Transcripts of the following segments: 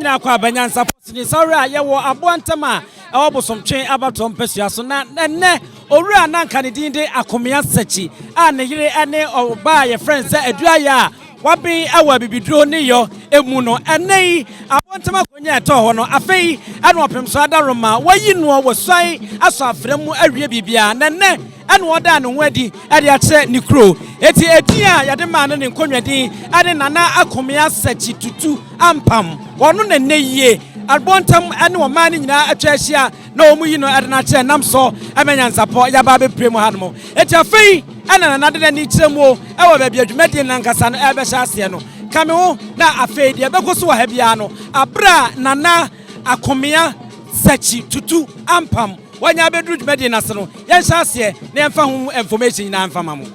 Ene akwa Nyansapo ni sawra ye wo Abountemhene Obosomtwe abatom pesua so na ne owura nanka ne din de akomea sachi a ne yire ane oba ye friends Eduaya wabi awa bibidro ne yo emu no ene Abountemhene konya eto ho no afei ane opemso adaroma wayi no wosai aso afremu awie bibia ne ane oda no wadi ade ache ni kro eti edia yade ma ne nkonwadin ade nana akomea sachi tutu ampam wono ne yie Abountemhene ane o man nyina atwa ahia na omu yi no ade na che nam so Nyansapo ya ba be premu hanmo eti afei ana na de ni kiremu e wo ba bia dwumadi na nkasa no e be hya ase no kame ho na afei de be koso ha bia no abra nana akomea sachi tutu ampam wanya be dwumadi na se no ye hya ase na emfa ho information na emfa mamo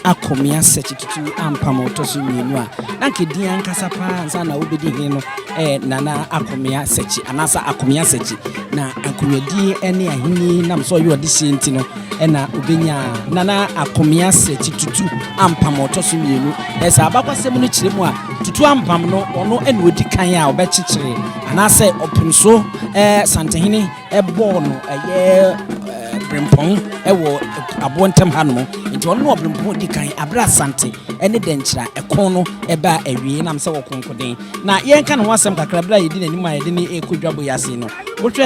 akomea sechi tutu ampamo tosu mienu a nanke dia nkasa pa nsa na obedi he no nana akomea sechi anasa akomea sechi na akomedi ene ahini nam so yo de senti no na obenya nana akomea sechi tutu ampamo tosu mienu esa abakwasem no kiremu a tutu ampam no ono ene odi kan a obechichire anasa opinso Santehene ebo no Brimpong ewo Abountemhene no nti ono Brimpong di kan abra sante ene denchira ekono eba awie nam se wokonkoden na yenka no wasem kakra bra yedi nani ma yedi ni ekodwabo yase no wotwe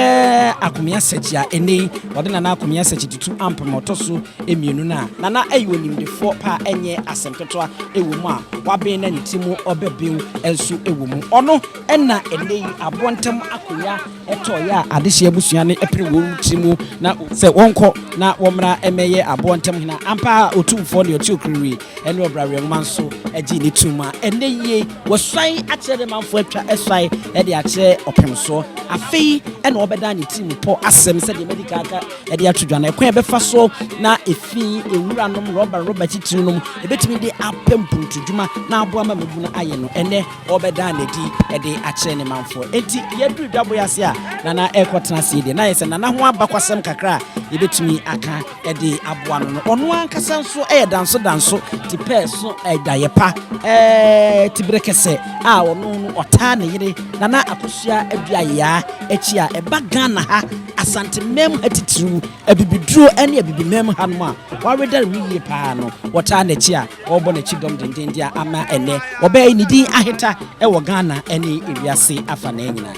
akomea sechi a ene wode na akomea sechi tutu ampam otoso emienu na na ayo nimdefo pa enye asemtoto ewo mu a waben na nitimu obebeu enso ewo mu ono ena ene Abountemhene akoya etoya adehye abusua ne epre wo timu na se wonko na womra emeye Abountemhene ampa otumfo ne otiokuri ene obrawe manso agi ni tuma ene ye wosai akere manfo atwa esai e de akere opemso afei ene obeda ne timu po asem se de medical ka e de atodwa na ekwan befa so na efi ewura nom roba titiri nom ebetimi de apempuntu dwuma na aboa ma mebu na aye no ene obeda ne di e de akere ne manfo enti yedru dwabo yase a nana ekotena se de na yese nana ho abakwasem kakra ebetimi aka e de aboa no ono ankasa nso danso tipe so dayepa tibrekese a ono no ota ne yire nana akosua aduaya echi a eba Ghana ha asante mem atitiru abibiduro ene abibimem ha no a wareda wiye pa no wota na echi a obo na chidom dendende a ama ene obai ni din aheta wo Ghana ene ewiase afa na nyina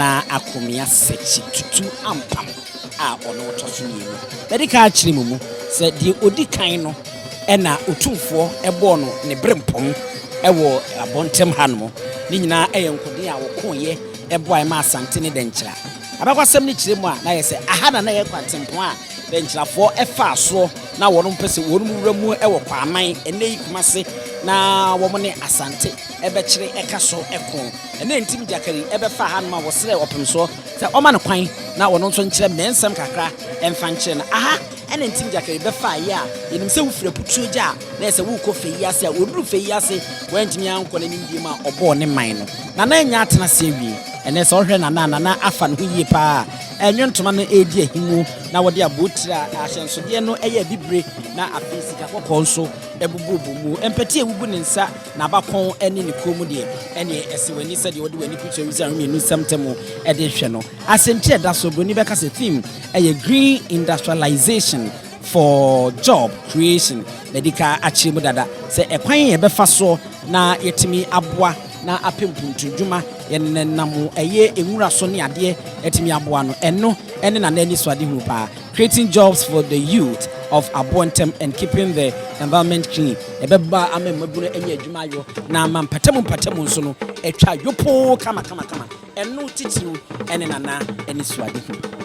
Nana Akomia Sechi tutu ampam a ono toso mienu. Medika achiri mumu se die odi kan no na otumfo ebo no ne brempom ewo Abountemhene mo ni nyina eyenkode a wokoye ebo ai ma asante ne denkyira. Abakwasem ni kire mu a na yese aha na ye kwatempo a denkyirafo efa aso na wono mpese wono wura mu ewo kwaman enei kumase na wo ne asante ebekire ekaso ekon ene ntim jakari ebefa ha ma wo sere opemso se o ma ne kwan na wono nso nkire mensem kakra emfa nkire na aha ene ntim jakari befa ye a yenim se wufre putuoja na ese wo ko feyi ase a oduru feyi ase wantimi anko na nimdi ma obo ne man no na na nya atena se wie ene se ohwe na afa no yie pa enwontoma no edi ahimu na wode abotira ahyensode no eye bibre na afisika kokko nso ebububu mu empati ewubu ne nsa na abakon ene ne komu de ene ese wani se de wode wani picture wi san mienu samtemo ede hwe no asenti eda so broni beka se theme eye green industrialization for job creation medika achire mu dada se ekwan ye befa so na yetimi aboa na apempuntudwuma yenenam eye enwura so ne ade etimi aboa no eno ene na nani so ade hu pa creating jobs for the youth of Abountemhene and keeping the environment clean ebeba amemabunu enye adwuma yo na mampatamu nso no etwa yopo kama eno titiru ene nana eni so ade hu.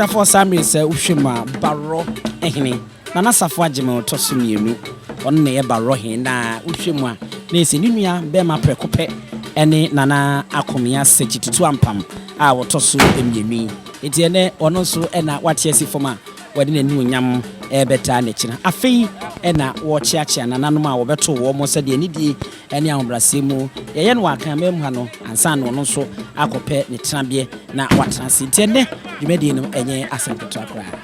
for Sammy said Ushima Barro Ehine Nana Safwa Jimo Tosumienu on ne Barrohe na Ushima Nisi Nunia Bema Precope Ene Nana Akomia Sechi to Ampam our Tosu Emiemi Etienne Onoso Ena Watiesi Foma Wadine New Yam Ebeta Nechina Afi Ena Wachiachi and Nanuma Obeto Womo said the Nidi Eni Ambrasimu Yen Wakamem Hano and San Onoso Akope Nitrambie na Watansi Tienne you made in any assembly to acquire.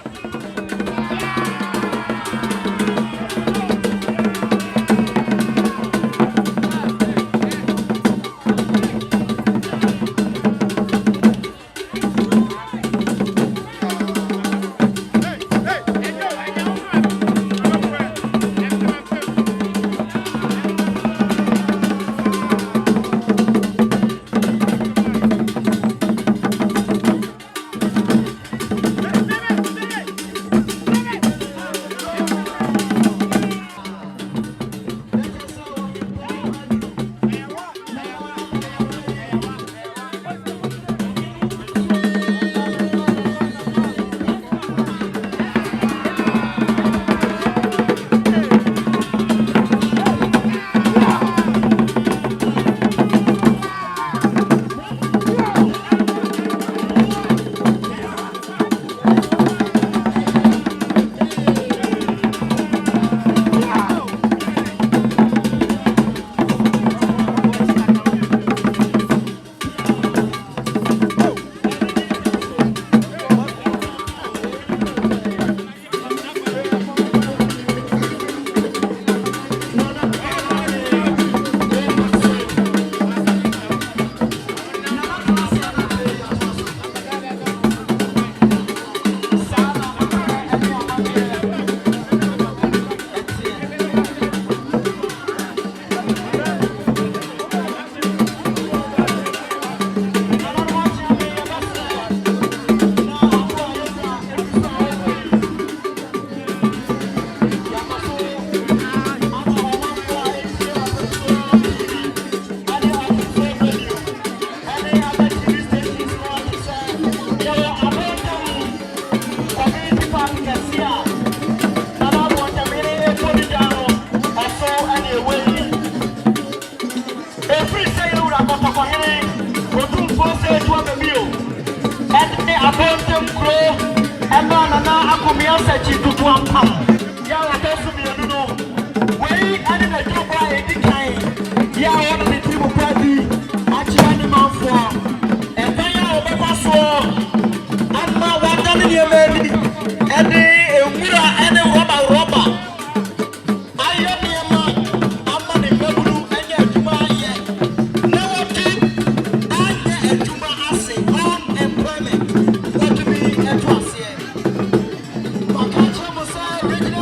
Original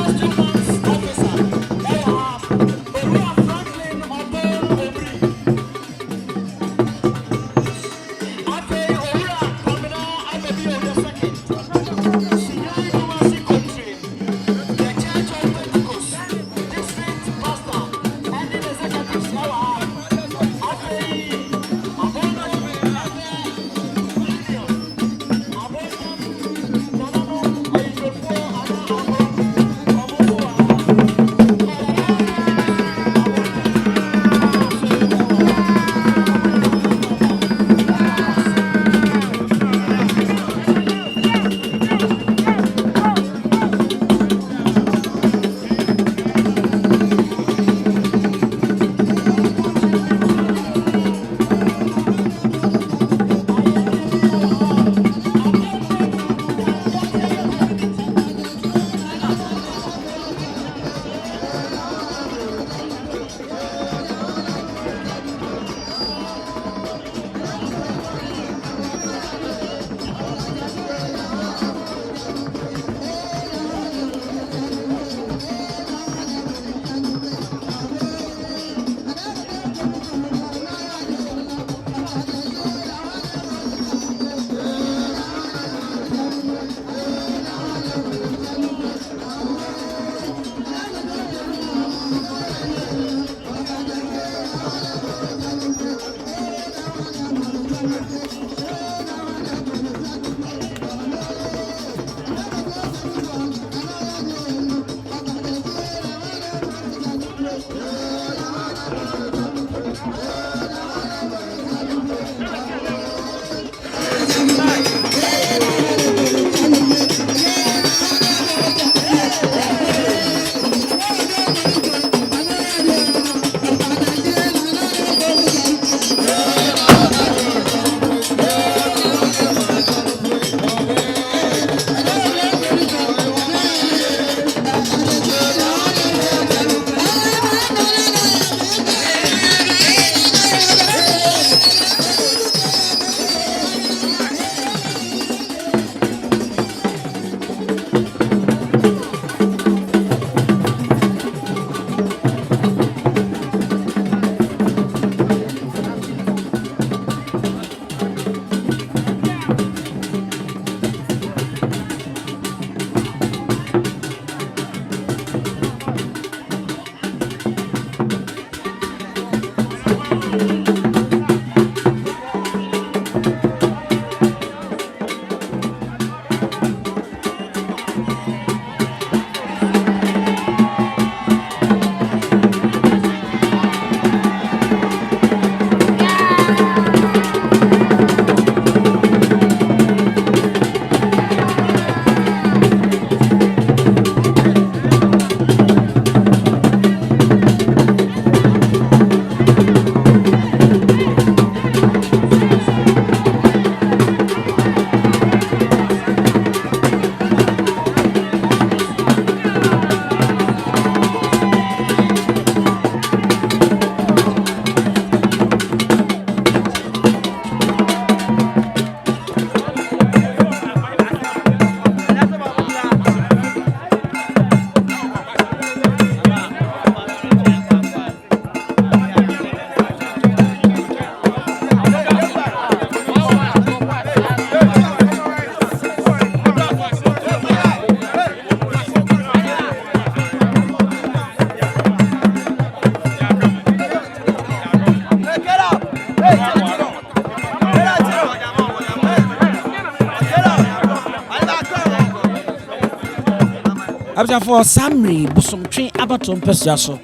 for summary busomtwe abatom pesua so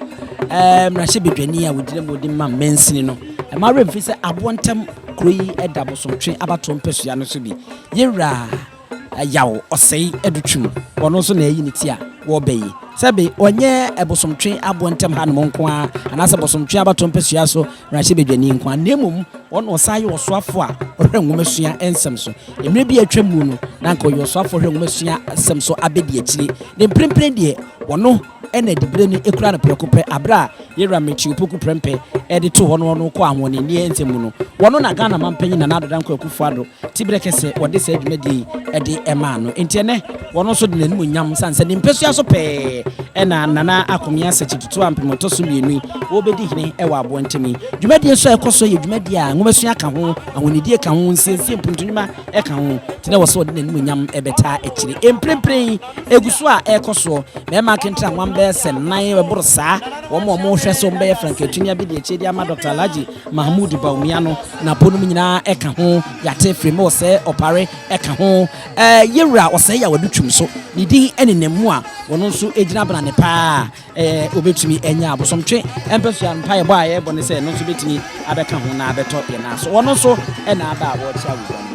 na hye bedwani a wodire modi ma mensini no ma remfi se abontem kroyi eda busomtwe abatom pesua no so bi yewra yawo osei edutwum wono so na eyi ne ti a wo beyi sebe onye ebosomtwe abontem ha no nko a anasa bosomtwe abatom pesua so na hye bedwani nko a nemum wono osaye osoafo a ohwe nwomesua ensem so emre bi atwamu no na nko yo osoafo ohwe nwomesua asem so abedi akiri ne mprempren de wono ene dibre ni ekura na prekope abra yera mechi opoku prempe ede to hono no ko ahwone ni ensemu no wono na Ghana mampanyi na nadodan ko akufuado tibire kese wode sa adwumadi ede ema no entiene wono so de nanim nyam sanse ni mpesua so pe ena nana akomia sekitutu ampemoto so mienu wo bedi hene e wa Abountemhene dwumadi so ekoso ye dwumadi a nwomesua ka ho ahonidie ka ho nsensie mpuntunima e ka ho tine wo so de nanim nyam ebeta ekiri emprempren eguso a ekoso mema kentra nwambe sen nan weboro saa wo mo hwe so mbe franketunia bi de echedi ama Dr. Alhaji Mahmoud Baumiano na ponum nyina eka ho yate fremo se opare eka ho yewra ose ya wadutwum so ni din enenemu a wono nso ejina bana ne pa obetumi enya abosomtwe empesua mpa ye ba ye bone se no nso betumi abeka ho na abeto ye na so wono nso ena aba a wo tia wo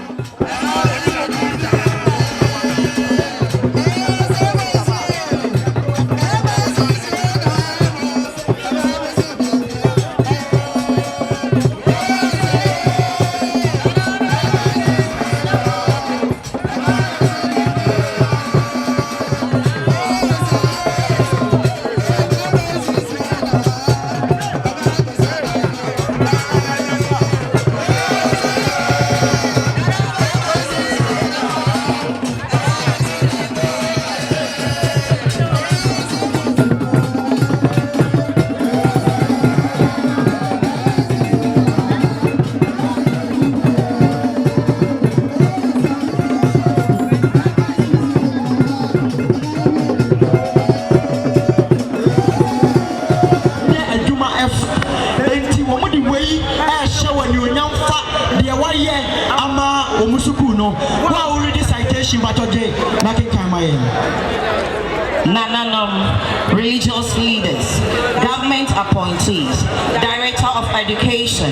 religious leaders, government appointees, Director of Education,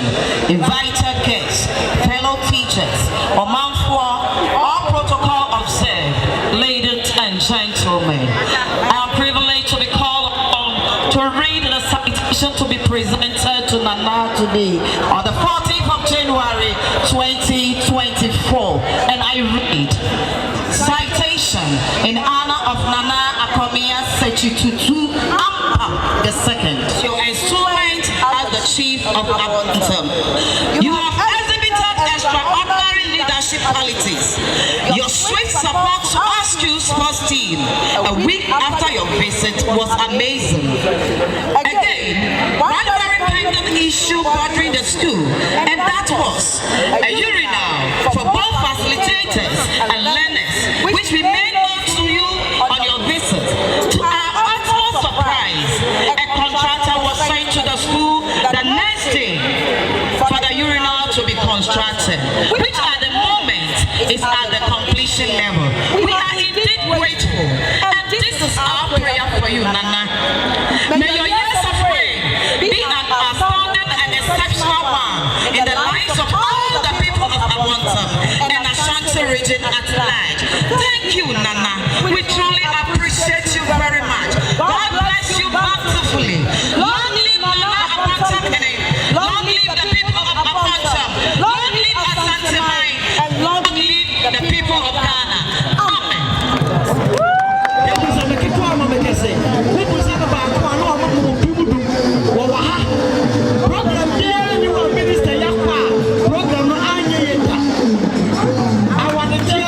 invited guests, fellow teachers, all protocol observed, ladies and gentlemen. I am privileged to be called upon to read the citation to be presented to Nana today on the 14th of January 2024, and I read citation in honor of Nana Citation Appiah II, your instrument as the chief of Abountemhene. You have exhibited extraordinary leadership qualities. Your swift support to our school sports team a week after your visit was amazing. Again, one very pending issue bothering the school, and that was a urinal for both facilitators and learners, which we made known to you on your visit. To our utmost surprise, a contractor was sent to the school the next day for the urinal to be constructed, which at the moment is at the completion level. We are indeed grateful, and this is our prayer for you, Nana. May your years of reign be an astounding and exceptional one in the lives of all the people of Abountemhene and Ashanti region at large. Thank you, Nana. We truly appreciate you very much. God bless you bountifully. Long live Nana Abountemhene. Long live the people of Abountemhene. Long live Ashanti, and long live the people of Ghana. Amen. I want to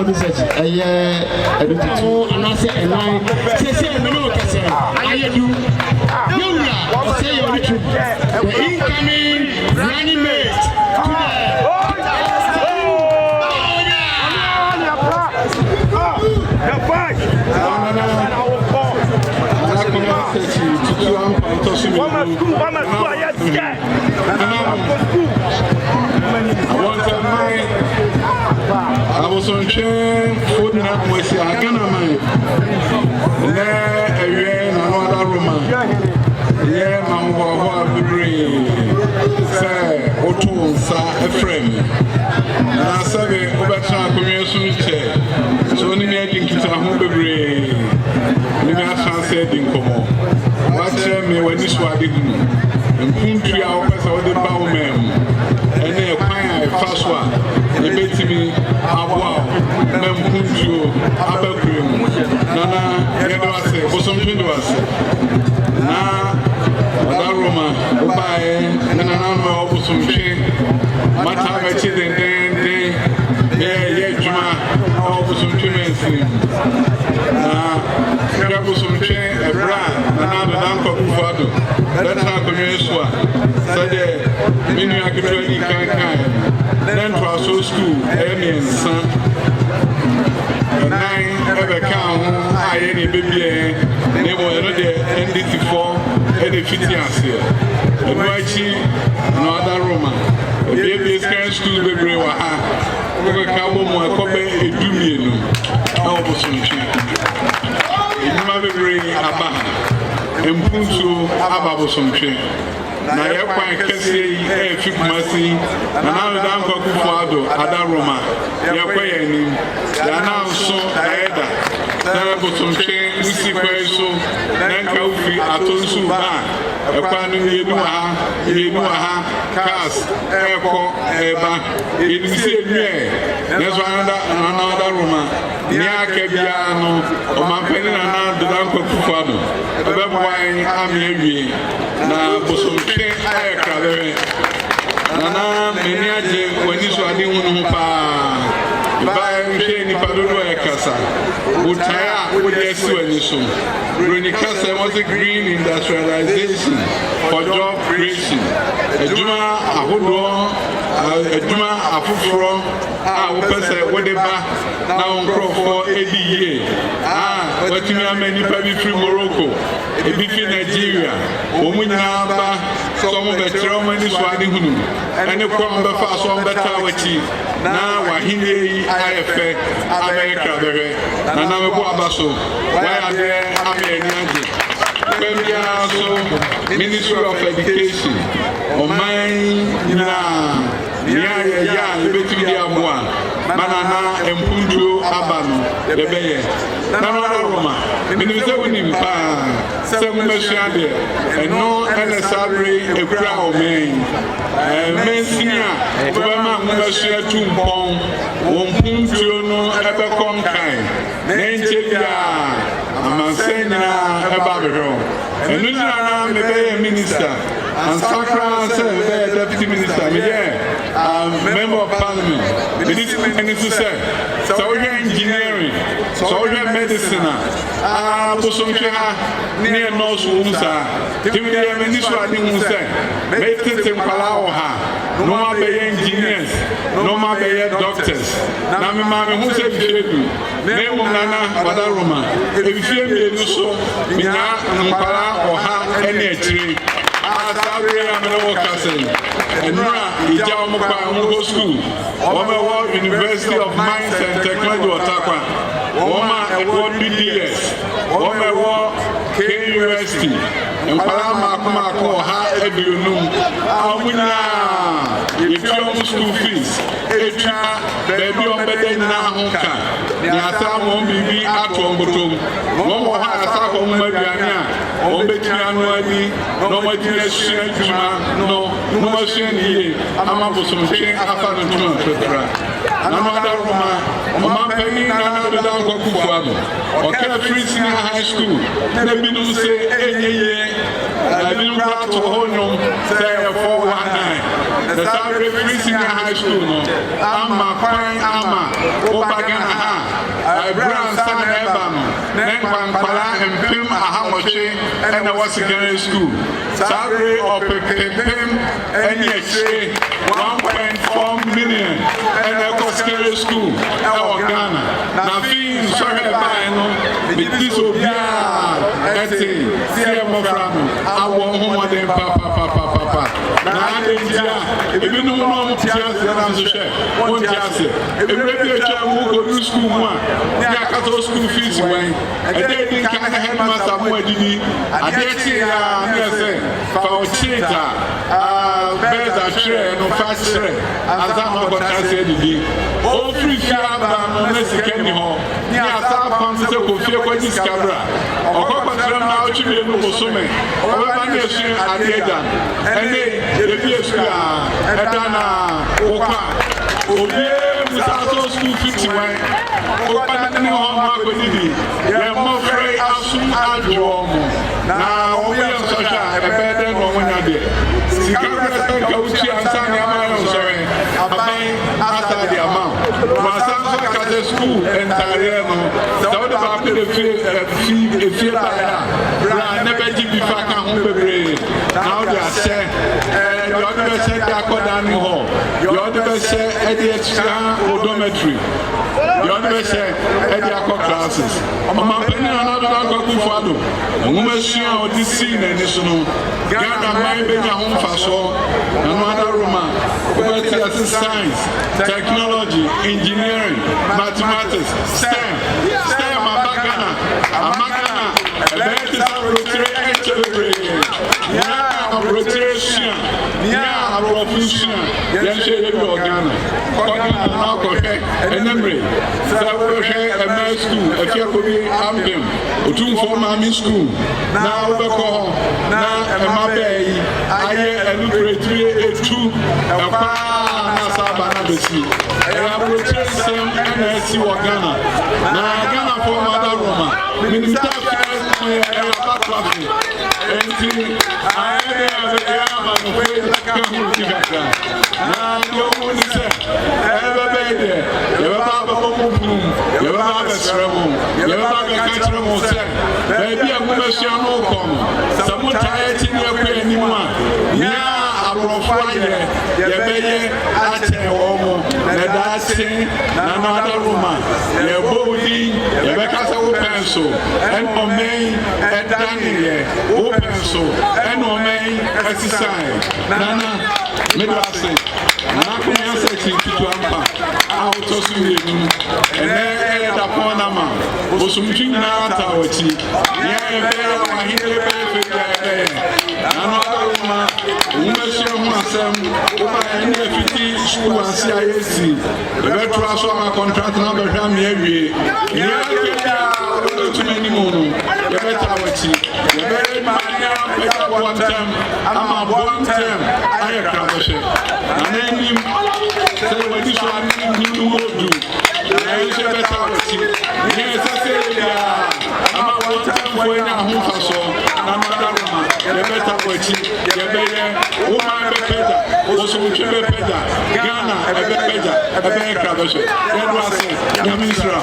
of research. Education. And I say, and I say, we know what I say. I do. You say you're rich. The incoming running mate today. I was on chain, food and up with I can mind. There, again, another woman. Yeah, my brain. Say, Otto, sir, a friend. And I said, Overtime community chair. So, only making to home brain. Maybe I shall say, Dinko. Watch me when this was and country our person with the bow man. And they acquire a fast one. They bet me, wow, Mem Kunju, Abakrim, Nana, Yadawase, or something to us. Now, that Roma, Obae, and an number of some chain, Matabachi, and then, Juma, over some chimney. Now, grab some chain, a brand, another uncle Fado. That's how community was. So, the mini academy kind. Then to our school, Amy and son. And I ever count, I any baby, they were another NDT4, and the 50 years here. And Wachi, another Roman. The baby is kind of school, baby, we were cowboy, more copy, a dumian. I was some cheap. You might bring Appiah and Punto Ababo some cheap. Na ye kwan kese e fi kumasi na na dan ko kufuado ada Roma ye kwa ye ni ya na so daeda na bo somche usi kwa so na nka ufi atonsu ba e kwa no ye nu ha kas e ko e ba e ni se nue na so ada Roma ni aka bia no o ma peni na dan ko kufuado e be bwan ami awie na bo somche I Nana, many when you saw the one if I am saying if I don't know a casa, would tire with the solution. When the casa was a green industrialization for job creation. A Juma, a Hoodoo, a Juma, a Fufro, I will pass it with the back now for 80 years. But you know, many people from Morocco, a bit in Nigeria, Omunaba, some of the German is riding home, and the Kwamba fast on the Tower Chief. Now, Wahine, IFA, America, and I'm a Babaso. Why are there? I'm Ministry of Education, or mine, Banana and Punju Abano, the Bay, Nana Roma, Minister winning pan, some Machade, and no other salary, a crowd main. Messinia, Obama Machia Tumpong, one Punju no ever come kind. Nanchia, Amansena, a Babylon, and Nuna, the Bay Minister, and Sakra, Deputy Minister, Member of Parliament, Minister said, so we have engineering, so we have medicine, near North Unsa, Timmy Minister, I think, said, make it in Palawa, no more be engineers, no more be doctors. Now, my mamma who said, name Nana, Badaroma, if you feel so, Mina, and Pala or Ha, any tree. And now, school, Omaha University of Mines and Technology, Otakwa, Omaha BDS, Omaha KUST, and Palama Ha Ebunum, Awina, if you own school fees, if you baby on better now, Yasa won't be at Wombutum, Omaha Sako Mabiana. No imagination, no machine. I'm able to change after the 200. Another Roma, Penny, another down Kufuado, or Frist High School. They don't say any year. I didn't want to hold on, say 419. The Saturday Frist High School. I'm a fine Ama, Obagana. akwankwala mpem ahamotwe ɛna wɔ secondary school sabre ɔpepempem ɛne akyire 1.4 million ɛna ɛkɔ secondary school ɛwɔ Ghana na fi nsɔhwɛ ban no medi so obiara ɛte sie mmɔfra no awɔ homɔden papapapapa na ade ntia ebinom no ɔmo te ase na nso hwɛ wɔn te ase ebire bi atwa mu kɔdu school mu a ne akasa school fees wɛn ɛdɛ edi nka ne headmaster mu adidi ade akyi ya ne ɛsɛ fa ɔkyeta bɛɛs atwerɛ no fa kyerɛ asa ma kɔta ase adidi ofiri fie aba no ne sika ni hɔ ne asa apam sɛ kɔ fie kɔgye sika bra ɔkɔkɔkyerɛ no na ɔtwe mu bosome ɔbɛba ne esu ade agya ɛne ebi esu a ɛda na wokɔ obi musaso school 51 okpa ne ho ma ko didi ye mo free asum adwo mo na wo ye nsɔhwɛ ebe de no wonya de sika president ka uchi ansa ne ama yo nsɔhwɛ aban asa de ama ma san so ka de school entire no da wo de ba ko de fi ba ya bra ne be ji bi fa ka ho bebre na wo de ahyɛ yo de be hyɛ da koda ni ho yo de be hyɛ edi extra odometry yo de be hyɛ edi akɔ classes ɔmampani na do akɔ kufado nwoma sua odi si na ni so no Ghana man be nya ho mfaso na no ada Roma obeti as science technology engineering mathematics STEM abagana ebeti sa rotary echebre ya rotation ya profession ya shey be Ghana Ghana na ko hwe enemre sa wo hwe ema school afia ko bi ambem otumfo mami school na wo be ko na ema be yi aye enukuretire etu ekwa na saba na besi ya rotation na esi wo Ghana na Ghana for mother Roma minister ya batwafi enti aye ya ba no fe ka hu ti ga na yo mo ni se ebe be de ye ba ba ko mu ye ba ba sremo ye ba ba ka sremo se be bi amu ma sua no ko no samutai ti ne ko animu a ya abrofo aye ye be ye ate wo mo na da se na no ada Roma ye bodi ye be ka se wo penso en o men e daniel wo penso en o men exercise nana me do ase na ko yan se ti tu ampa a to su ni nu ene da ko na ma o su mtu na ta ochi ye be wa hile be fe na no ma uma se ho asem o ma ene fiti school asi ayesi e be to aso ma contract na be hwa me awie ye ke ya o tu mani mo no ye be ta ochi ye be ma ya be ta one time ama one time aye kraboshe na ni se we di so ani ni wodu na ye se be ta ochi ye se se ya ama one time we na hu faso na ma da Roma ye be ta ochi ye be ye o ma be peda o so mutwe be peda Ghana e be peda e be kraboshe ye do ase ya ministra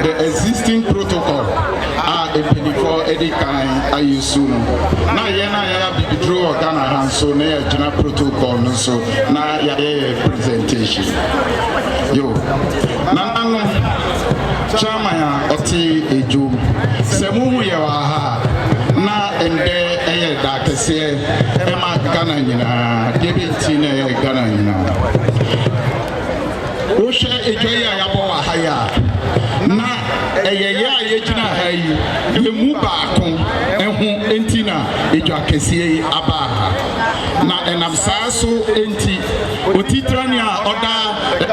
the existing protocol before any kind I use na ya bibidro Ghana han so na ya jina protocol no so na ya presentation yo na no chama ya oti ejo se mu ya wa ha na ende ɛyɛ da kɛseɛ ɛma Ghana nyinaa debenti na ɛyɛ Ghana nyinaa wohwɛ edwa yi a yɛabɔ wɔ ha yi a na ɛyɛ yɛ a yɛgyina ha yi yɛmu baako ɛho enti na edwa kɛseɛ yi aba ha na ɛnam saa so enti otitrani a ɔda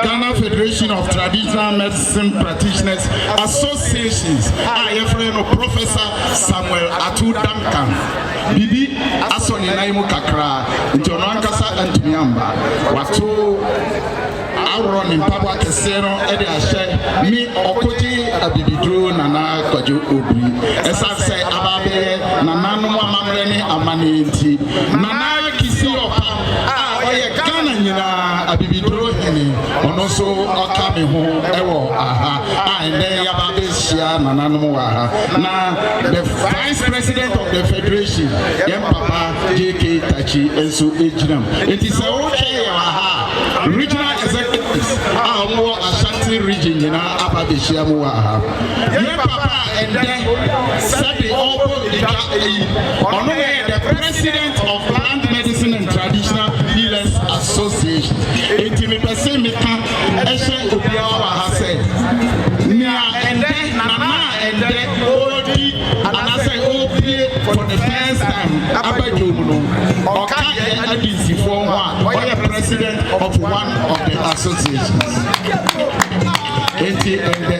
Ghana Federation of Traditional Medicine Practitioners Associations a yɛfrɛ no Professor Samuel Atu Duncan bibi asɔ ne nan mu kakra nti ɔno ankasa antumi amba wato awro ni mpabwa kɛseɛ no ɛde ahyɛ mi ɔkɔgye abibiduro Nana Kwadwo Obiri ɛsan sɛ ababɛyɛ nananom amammerɛ ne amane nti Nana Kisi Ɔpam a ɔyɛ Ghana nyinaa abibiduro hene ɔno nso ɔka me ho ɛwɔ aha a ɛnɛ yɛababɛhyia nananom wɔ aha na the Vice President of the Federation yɛn papa JK Tachi nso egyinam nti sɛ wohwɛ yɛ wɔ aha regional executives a ɔmo Ashanti region nyinaa aba bɛhyia mu wɔ aha yɛn papa ɛnɛ sɛde ɔbɔ edwa eyi ɔno yɛ the President of Plant Medicine and Traditional Healers Association enti mepɛ sɛ meka ɛhyɛ obiara wɔ aha sɛ nea ɛnɛ nana ɛnɛ ɔdi anasɛ ɔbie for the first time abadwo mu no ɔka yɛ adinsifoɔ ho a ɔyɛ president of one of the associations enti ɛnɛ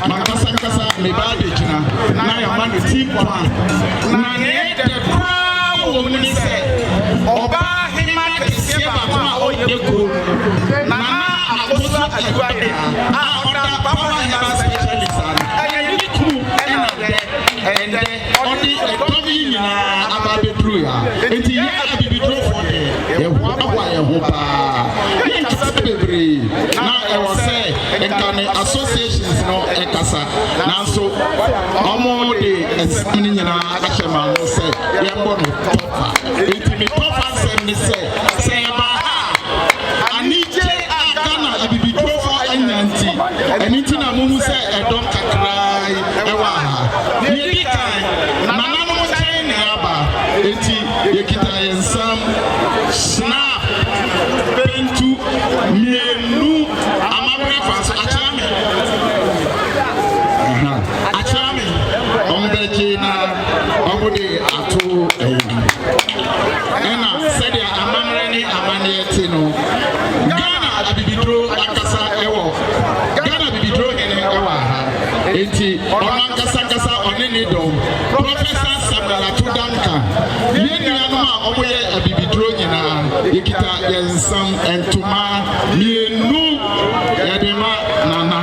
mankasa meba de gyina na yɛma no team plan na ne yɛde koraa wɔ mu ne sɛ ɔbaa hema kɛseɛ baako a ɔyɛ kuro nana akoso adwuade a ɔda power hema specialist ano ɛyɛ ne kuru ɛna ɛndɛ ɔde ɛdɔm yi nyinaa aba bɛduru ya enti yɛ abibidurofo de yɛho aboa yɛ ho paa yɛnkasa bebree na ɛwɔ sɛ nka ne associations no ɛkasa nanso ɔmo de ɛsɛm no nyinaa ahyɛ ma no sɛ yɛmbɔ no tɔfa enti me tɔfa nsɛm ne sɛ yɛba ha anigye a Ghana abibidurofo anya nti ɛno nti na momu sɛ ɛdɔm kakraa ɛwɔ ha yɛdi kan nananom nkyɛn ne aba enti yɛkita yɛn nsam snap pentu mienu amabere fa so akyerɛ me ɔmo bɛgye na ɔmo de ato ɛna sɛdeɛ amammerɛ ne amanneɛ te no Ghana abibiduro akasa ɛwɔ Ghana abibiduro hene ɛwɔ ha enti ɔno ankasa ɔne ne dɔm Professor Samuel Atu Duncan yɛn nuanom a ɔmo yɛ abibiduro nyinaa yɛkita yɛn nsam ntoma mienu yɛde ma nana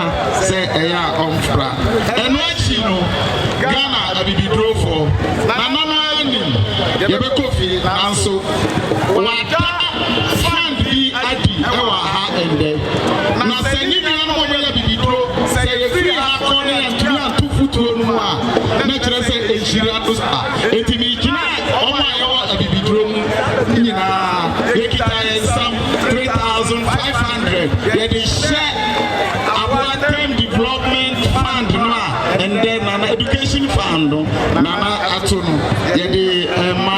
sɛ ɛyɛ a ɔmfra ɛno akyi no Ghana abibidurofo nana no anim yɛbɛkɔ fie nanso wada fund bi adi ɛwɔ ha ɛndɛ na sɛ ne nuanom ɔmo yɛ abibiduro sɛ yɛfiri ha kɔ ne yɛntumi ato futuo no mu a na kyerɛ sɛ ɛnhyira do sa enti megyina ɔmo a yɛwɔ abibiduro mu nyinaa yɛkita yɛn nsam 3,500 yɛde hyɛ Abountemhene Development Fund no a ɛndɛ Nana Education Fund no Nana ato no yɛde ɛma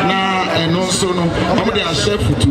na ɛno nso no ɔmo de ahyɛ futu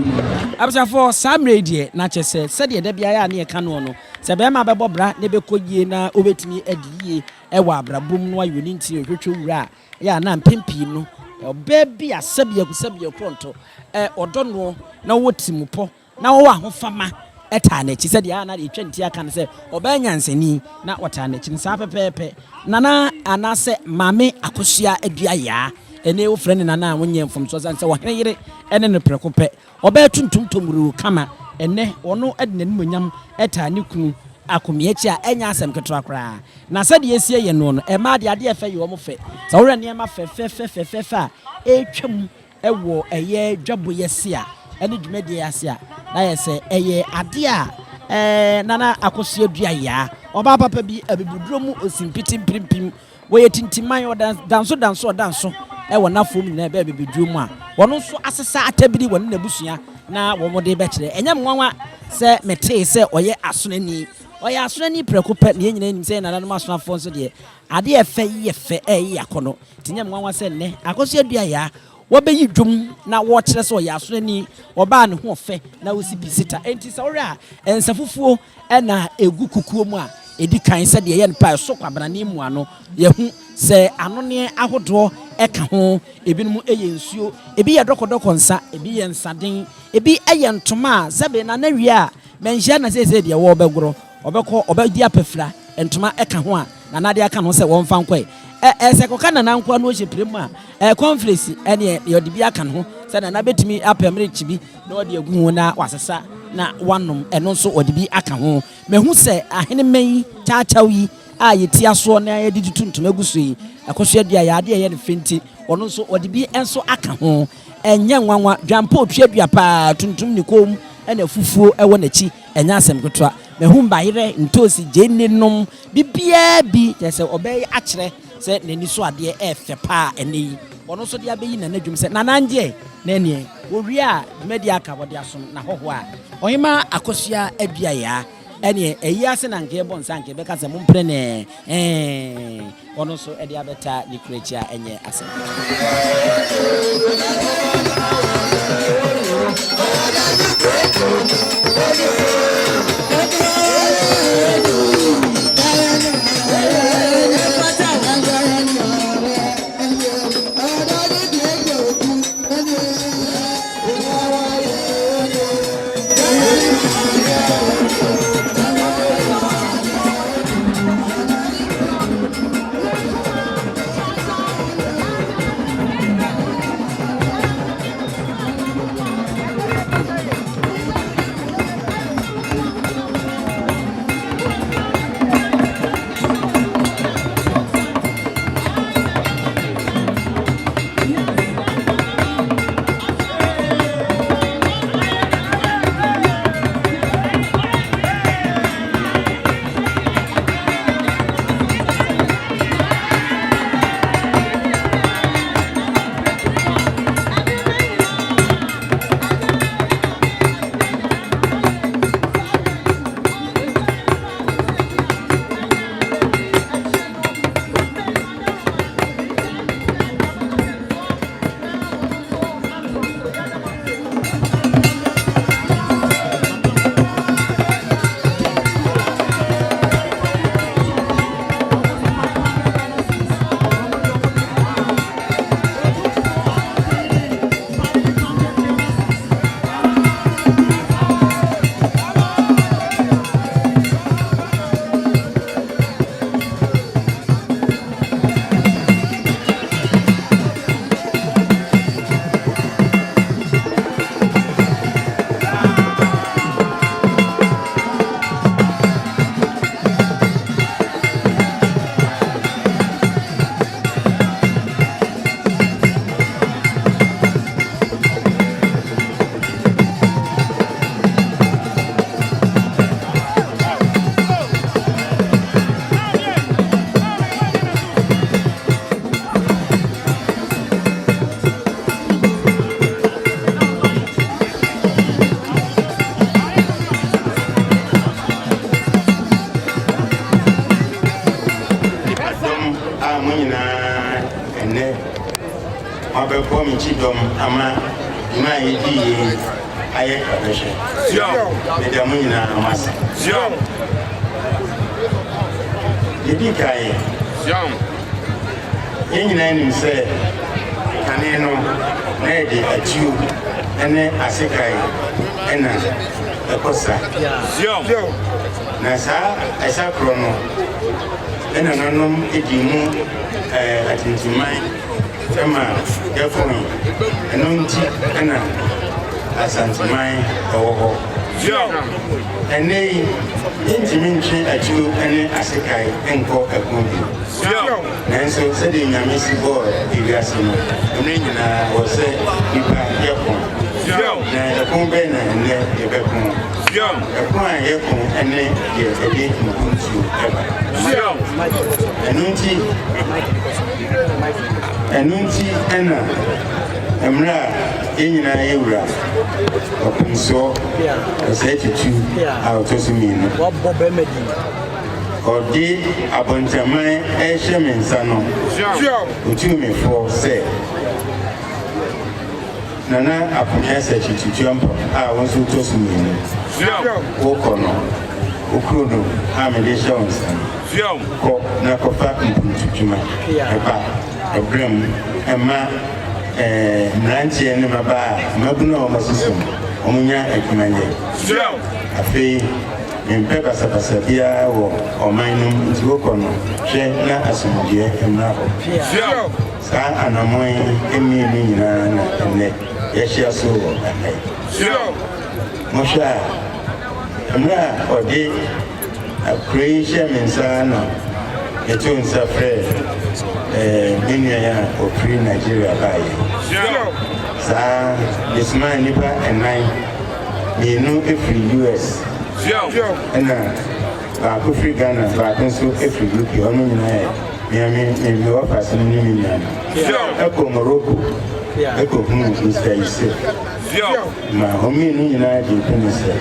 abusafo saa mmerɛ deɛ na kyɛ sɛ sɛdeɛ da biara a ne yɛka no no sɛ bɛrima bɛbɔ bra ne bɛkɔ yie na obɛtumi adi yie ɛwɔ abrabom no ayɛ ne nti hwehwɛ wura a yɛ na mpempii no ɔbaa bi a sɛbia pronto ɔdɔ no na wɔtim pɔ na wɔwɔ ahofama ɛtaa n'akyi sɛdeɛ a na de twa nti aka no sɛ ɔbaa nyansani na wɔtaa n'akyi saa pɛpɛɛpɛ nana anasɛ maame akosua adua yaa ene wo frɛ ne nana a wonyɛ mfomso sɛ wɔhene yere ɛne ne prɛko pɛ ɔbaa tuntum tomuru kama ene ɔno ɛde n'animonyam ɛtaa ne kunu akomiachi a ɛnya asɛm ketewa koraa na sɛdeɛ esie yɛ no ɛma de ade ɛfɛ yɛ wɔn fɛ sɛ wɔrɛ nneɛma fɛfɛfɛfɛfɛ a ɛtwam ɛwɔ ɛyɛ dwaboyɛ se a ɛne dwumadie ase a na yɛ sɛ ɛyɛ ade a nana akosua dua yaa ɔbaa papa bi abibuduro mu osimpiti mpimpim wɔyɛ tintiman ɔdanso ɛwɔ nafom nyinaa bɛɛ bibiduro mu a wɔn nso asesa atabiri wɔn n'abusua na wɔn de bɛkyerɛ ɛnyɛ mwanwa sɛ metee sɛ ɔyɛ asonani prɛko pɛ ne nyinaa nim sɛ nananom asonafoɔ nso deɛ ade ɛfɛ yɛ fɛ ɛyɛ akɔnɔ tinyɛ mwanwa sɛ nnɛ akosua dua yaa wɔbɛyi dwom na wɔkyerɛ sɛ ɔyɛ asorani ɔbaa ne ho ɔfɛ na wosi bisita enti sɛ ɔrɛ a nsa fufuo ɛna egu kukuo mu a edi kan sɛ deɛ yɛ no pa so kwabrane mu ano yɛhu sɛ anone ahodoɔ ɛka ho ebinom ɛyɛ nsuo ebi yɛ dɔkɔdɔkɔ nsa ebi yɛ nsaden ebi ɛyɛ ntoma a sɛbe na na wie a menhyia na sɛ deɛ wɔbɛgoro ɔbɛkɔ ɔbɛdi apɛfra ntoma ɛka ho a na nade aka no sɛ wɔmfa nkɔe sɛ kɔka na nankwa no ɔhyɛ premu a conference ɛne yɛde bi aka no ho sɛ na bɛtumi apɛmre kyibi na ɔde agu ho na wasesa na wanom ɛno nso ɔde bi aka ho mehu sɛ ahene mɛyi kyaakyaaw yi a yɛti asoɔ na yɛde tutu ntoma gu so yi akɔso adua yɛ ade yɛ ne fenti ɔno nso ɔde bi nso aka ho ɛnyɛ nwanwa dwampa otwa dua paa tuntum ne kom ɛna fufuo ɛwɔ n'akyi ɛnya asɛm ketewa mehu mbayerɛ ntosi gyenne nom bibia bi kyerɛ sɛ ɔbɛyɛ akyerɛ sɛ n'ani so adeɛ ɛfɛ paa ɛnɛ yi ɔno nso de abɛyi na n'adwum sɛ nanangye na ɛneɛ wɔwie a dwumadi aka wɔde asom na hɔhɔ a ɔhema akɔsua adua ya ɛneɛ ɛyi ase na nkɛ bɔ nsa nkɛ bɛka sɛ mompere ne ɔno nso ɛde abɛta ne kurakyi a ɛnyɛ asɛm ama na yedi aye kabeshe ne da mun na amasa yedi kai yenyina nim se kane no na yedi achiu ene asekai ena ekosa na sa esa krono ena nanom edimu atintimai tema yafon enonti ena asantimai owo enei intiminchi achiu ene asekai enko ekombi nanso sede nyame si bo iriasi no ene nyina wo se ipa yefon na ekombe na ene yebekon ekon yefon ene ye ede nkuntu eba enunti ena emra enyina ewura okunso esetitu autosumino odi Abountemhene ehyemensa no otumi fo se Nana Appiah Citation I was to me. Walk on Okuno, Amadations, Nakofa, Tuma, a brim, a ma, Nancy and Maba, Mabuno, Massum, Omunya, a commander. A fee in Pepper Sapasabia or Minum to walk on, share not as a dear and now. Star and a moin, Emmy, and neck. Yes, she has so. Mosha. Mra odi creation insana eto nsafre binia ya ofri Nigeria baye sa this man nipa enai me no every US na ba ko free Ghana ba ko so every UK ono nyina me offers ni mi na eko Morocco eko Mr. Yusuf ma homi ni nyina di kunise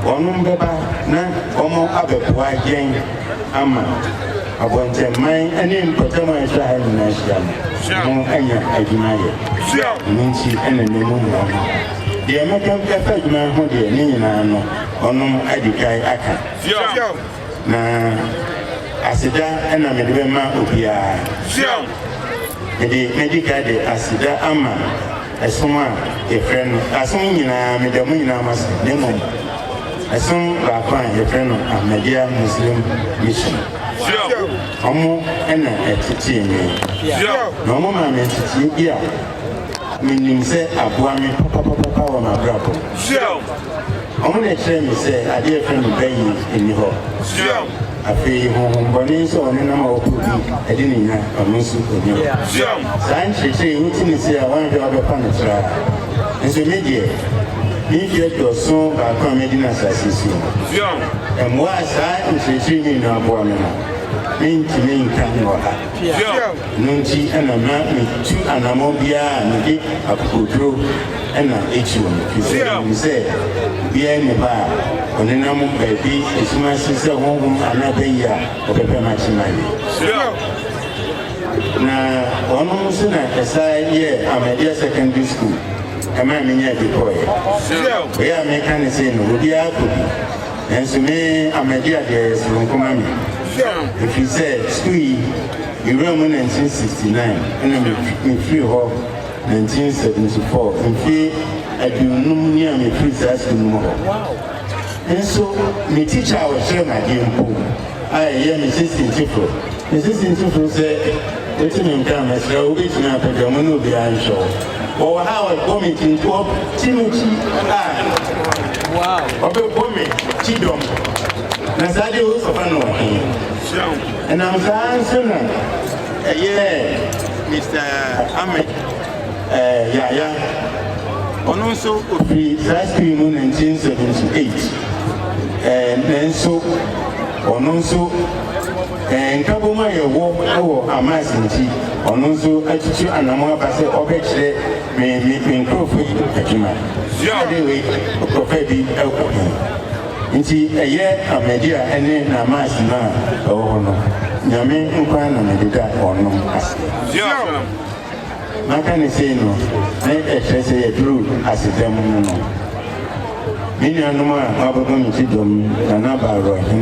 Onum beba na omo abepwa gen ama Abountemhene ene mpotema ehwa ha nyina hia mo anya adwuma ye nti ene nemu mo de meka mka adwuma ho de ni nyina no onum adikai aka na asida ena me de ma obia de medical de asida ama esoma efren asom nyina me de mo nyina mas demo Asum Appiah, your friend of Media Muslim Mission. Omo ena etiti me. No mo ma me etiti bia. Minim se aboa me papa wa mabrabo. Omo na chere me se ade friend be yi eni ho. Afi homboni so oni na ma okubi ede ni nya omo su oni. San chiche wuti ni se awan je obepa na tra. Nso media if you go so by comedy assassin. And what I is in our born. Mean to me can go. Nunti and a man with 2 and a mobia and a kudro and an H1. You say, be any bar on the number baby is my sister home another year of a match money. Now, almost a side year, I'm a dear secondary school. A man in your deploy. We are making say no, we are good. And so me, I'm a dear days from Comami. If you said, Squee, you run 1969, and I'm in free hall 1974, and free, I do no near me, please ask no more. And so, my teacher was share my game pool. I hear Mrs. Tifo. Mrs. Tifo said, what's in him come as well, which now for the moon will be unsure. Or how I come into Timothy. Wow. Obe Bome, Chidom. Nazadi was of an and I'm saying, yeah, Mr. Ahmed, Yaya, on also free last cream 1978. And then so, on also, and Kabuma, your walk, our massing tea, on also attitude and a more passive object may improve at you. Anyway, prophetic alcohol. Inti a year a media and then a mass now, oh no. Yami Upan and Medita or no. How can I say no? Make a say a true as a demon. Many are no more going to them than about right. The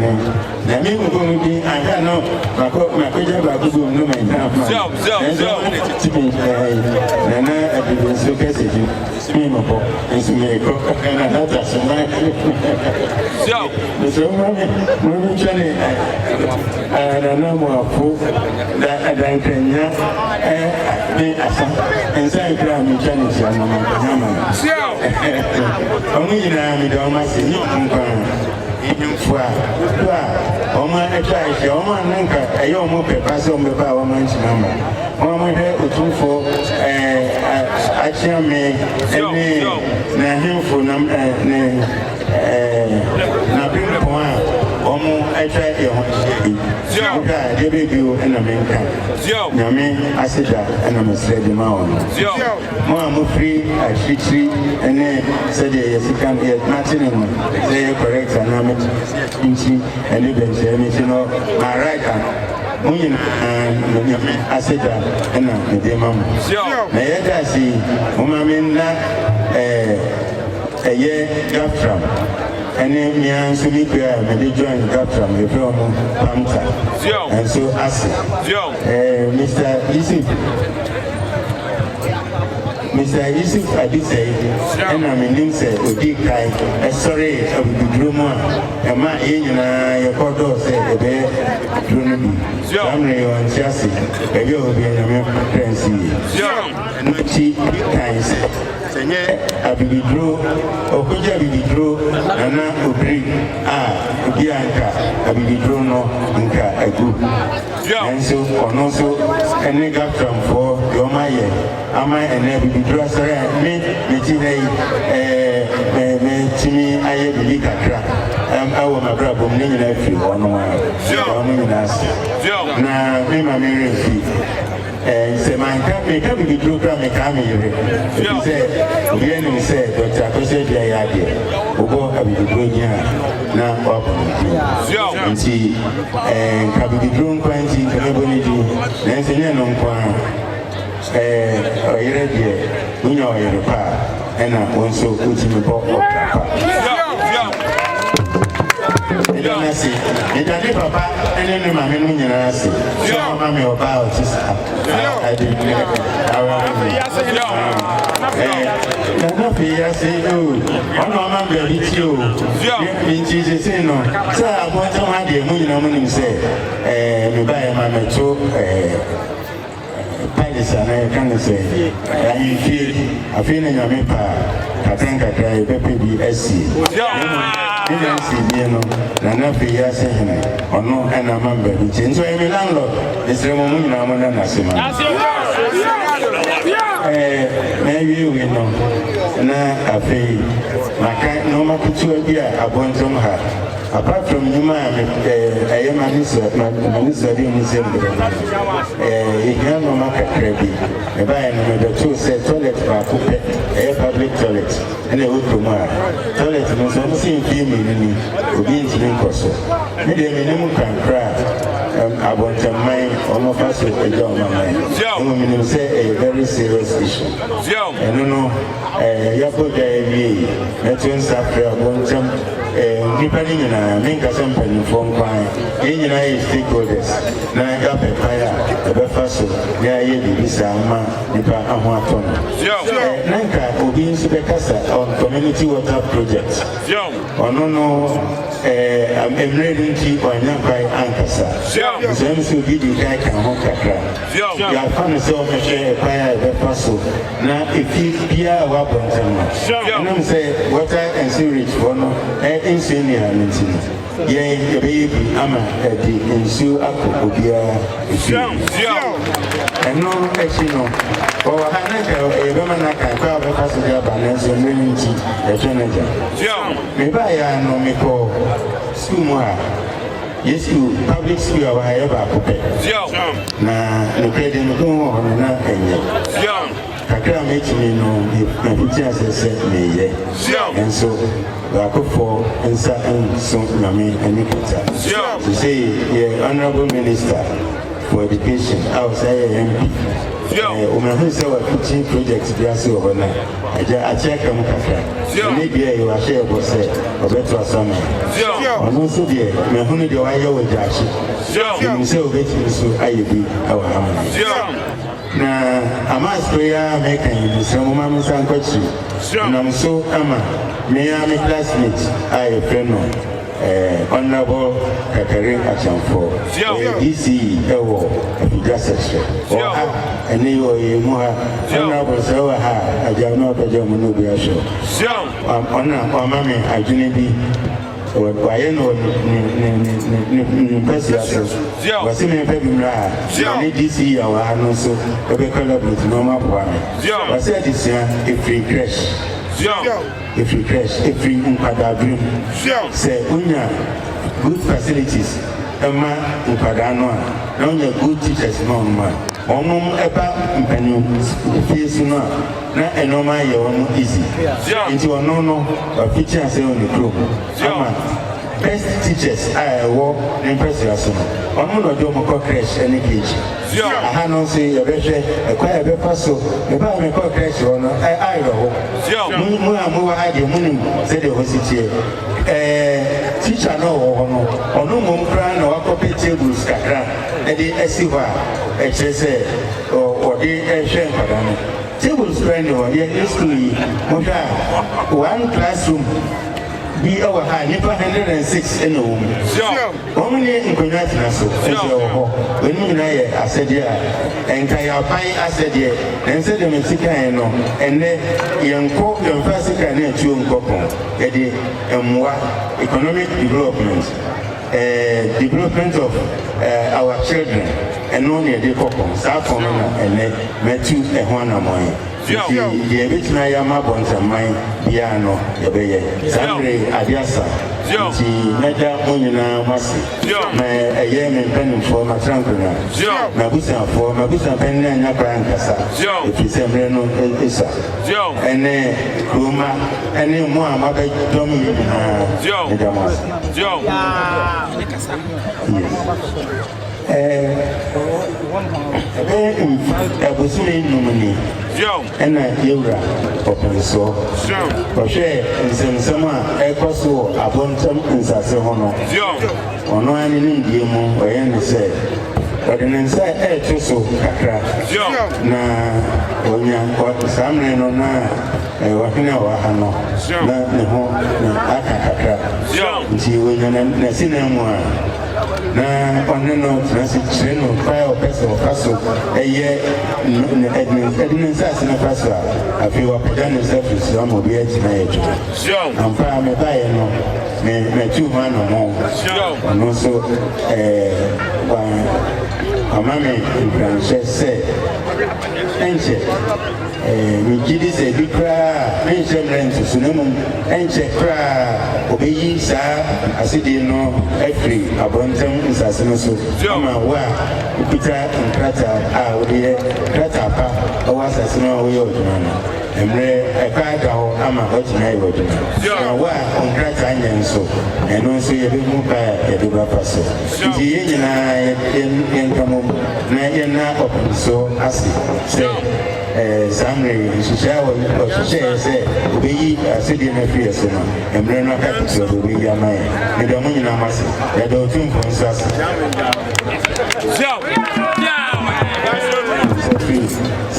men were going to be, I had no, my picture about to do no man. To me, and I did the circus. And so may go and I had that some right. So, moving Johnny, I don't know more proof that I don't Kenya and say, Grammy Johnny, only now, we don't want to see you. Oma echa she oma nanka ayo mo pe paso mo ba wa man chimama oma he otufo achia me ene na himfo na na bi point omo echa e ho ga de be bi o na menka na me asida na me sre de ma ono mo am free achitri ene said yes can get nothing say correct and and even say, my right hand, Munya Aseda and the Mamma. Nayadasi, Umamina, a year Gafram. And then Nyansapo may join Gafram, the film Panta. And so Asi. Mr. Yusuf Adise, and I'm in him said, Odi Kai, a sorry of the Druma, and my in your corridor said, a bear, Drunabi, Samri on chassis, a girl being a prince. And she kind said, I be drew, or could you be drew, and not agree, Bianca, I be drew no, Inca, a group. And so, or no, so, and they got from for your Maya. Am I and every dress? Me, Timmy, I believe I crack. Our my brother, Nina, if you want to now, me, my married fee. And say, my company can be true, come here. He said, the enemy said, but I could say, the idea. Ogo, I will be good here. Now, open. And see, and can be drunk, quenching, can everybody do. Then say, no, you know, you're a par, and I also put in the box of papa. You don't see, you don't need papa, and then my men in your see. So, mammy about this. I didn't know. I say, oh, I'm not with you. In Jesus, no. So, I want to have the moon, say, me buy my metro. And I can say, I feel in your paper, I think I try baby SC. Didn't see me, no, and not be saying, or no, and I'm a baby. So I'm a landlord. It's the moment I'm on a cinema. Maybe we know. Now, I feel my kind no matter to be a Abountemhene. Apart from Numa, I am a minister, he can't no market credit. A buyer number 2 said toilet for a public toilet, and a wood tomorrow. Toilet was unseen female, who being to drink also. Maybe a minimum can cry. Abountemhene, almost as a job, my mind. You say a very serious issue. And no, Yapo Day, Metwins after Abountemhene, depending on make a sample from crying. In United stakeholders, Naga Appiah, the Befaso, Yaya Bisama, Nipa Ahuaton. Nanka, Ubin Subekasa on community water projects. Or no, I'm ready to or Nankai Ankasa. So I'm be the guy can hold Kakra. You have found yourself a Appiah, Befaso. Now, if you hear what Abountemhene, and I'm saying water and sewage for no, yeah, baby, I'm a ensue up and no, actually, no. Or I know a woman I can call because of their balance and reality, a teenager. Maybe I know me call school. Yes, you public school, I ever prepare. Now, the credit no on and Kakra makes me know if my teacher said me, and so I could for and so Nami and Nikita. To say, Honorable Minister for Education, outside MP. Woman who said what teaching projects be as over now. I check them, Kakra. Maybe you are sure was said, or better summer. And also, dear, my honey, do I owe a jack? You say, waiting so I be our harmony. Now, I must prayer making some mammas and coaching. And I'm so Emma, me and my classmates, I friend Honorable Catherine Action for DC Ewo, Industrialization. And you are more Honorable Sawa, I don't know the German show. Honor, Mammy, I didn't be. Why no person was in February, DC, our no so, a with normal one. I said this year, if we crash, if we dream, say, Unya, good facilities, a man in Padano, only good teachers, man. Eba mpenu fiesu na enoma ye ono easy. Into no feature say on the group. Ama best teachers war impressive on no do mo crash any cage aha no say e be hwe e kwa e be paso e ba me crash no I ro mu wa ade mu nim say the hositi teacher no wo no ono mo kra na wa copy tables kakra e dey esiva e che say o dey e hwe nkwada no tables friend o ye school mo hwa one classroom be our high, never 106 in the room. Only in Ghanaian, so when I said, yeah, and I said, yeah, and said the Mexican, and then young folk and first can chew on copper, economic development, development of our children, and only a decopon, South Commander, and then met you a one. The original Abountemhene piano, Sandre Adiasa, the Meda Munina Masi, my year and penny for my trunkuna, Mabusa for Mabusa Penny and Yaprancasa, if you say Reno Isa, and then Kuma, and then more Mother Dominic and Yura open so. Crochet and some summer echoes Abountemhene in Sasahono. Or no any Indian or any say. But in inside a so Katra. Na when some no na working our Hano. Na home Akakatra. See when you're cinema. Na oneno transitino fire peso faso eye Ebenezer na faso afi wa pedano service wa mo bia tina ejo ampa me bae no me tu ma no mo no so wa amame branche se enche mi gidi se bikra enche rent sunemu enche kra obeyi sa asidi no every Abountemhene insasino so ama wa upita nkrata odi krata pa o asasino o yo juna emre ekaka ho ama hotina yo juna wa nkrata anya nso eno nso ye be mu pa ye do ba paso ti ye nyina ye nkamo na ye na open so asi se Samre Shishawa or Shisha say, Obeyi, I said in a fear, so and Breno Capital, the way you may, and the Munina Mass, the Dolphin from Sass.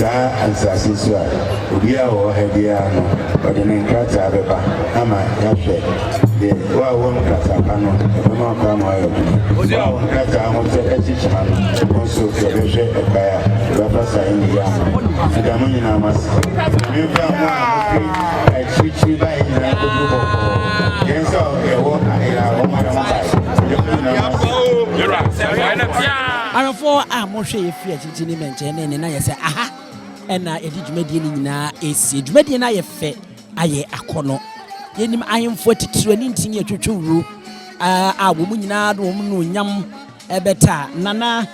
And Sassiswa, Ubia or Hediano, or the name Krata Beba, Ama Yafe. The one Katapano, the Mama Krata, also the Appiah, Rapasa in the Yam, and the Munina Mass. You found I switch you by in the book. Yes, I for a more shame free at any mention, and I say, aha, and I did Median is Median I fe, I akono. Yenim I am 42 and inting your true. A woman yam ebeta nana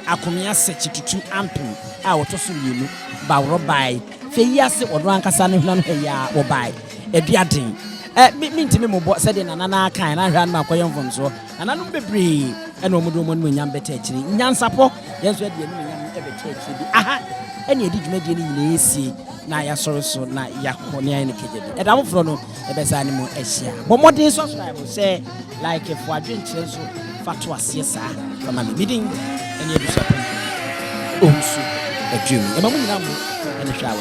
akomia sechi tutu ampin a wotoso yenu ba robai fe yase odwan kasa ne huna no ya wobai eduaden mintimi mo bo said na nana kan na hwan ma koyem vom so nana bebre ena omodo mo nyam beta akiri nyansapo yenso de no nyam ebeta akiri bi aha ena edi dwumadi ni nyina esi na ya soro so na ya kone ayi ne kejebe edam fro no ebesa ne mo ehia bomodin subscribe say like if wadwen kire so fatwa siesa kama meeting ene ebusa omsu adwum e mamu nyina mo ene hwa wo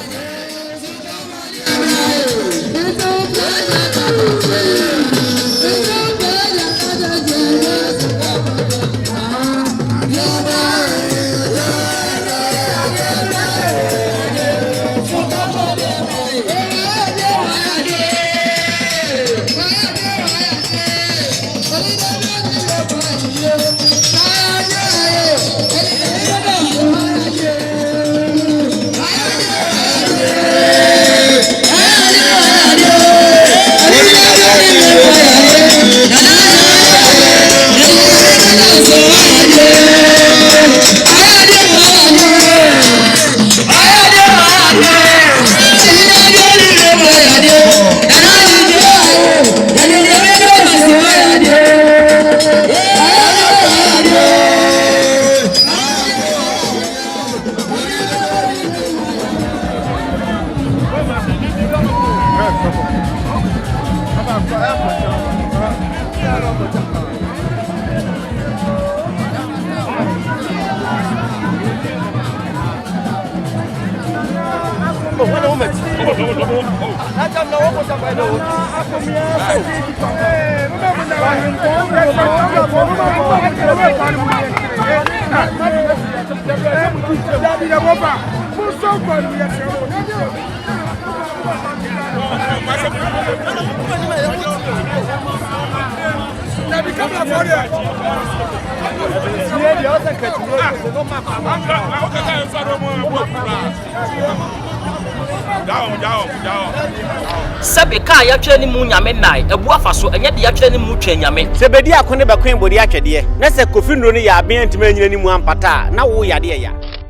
Sabeka ya twani mu nyame nai ebu afaso enye de ya twani mu twa nyame sebedi akone be kwen bodi atwede na se kofi nro ne ya aben ntime nyina ni mu ampata na wo yade ya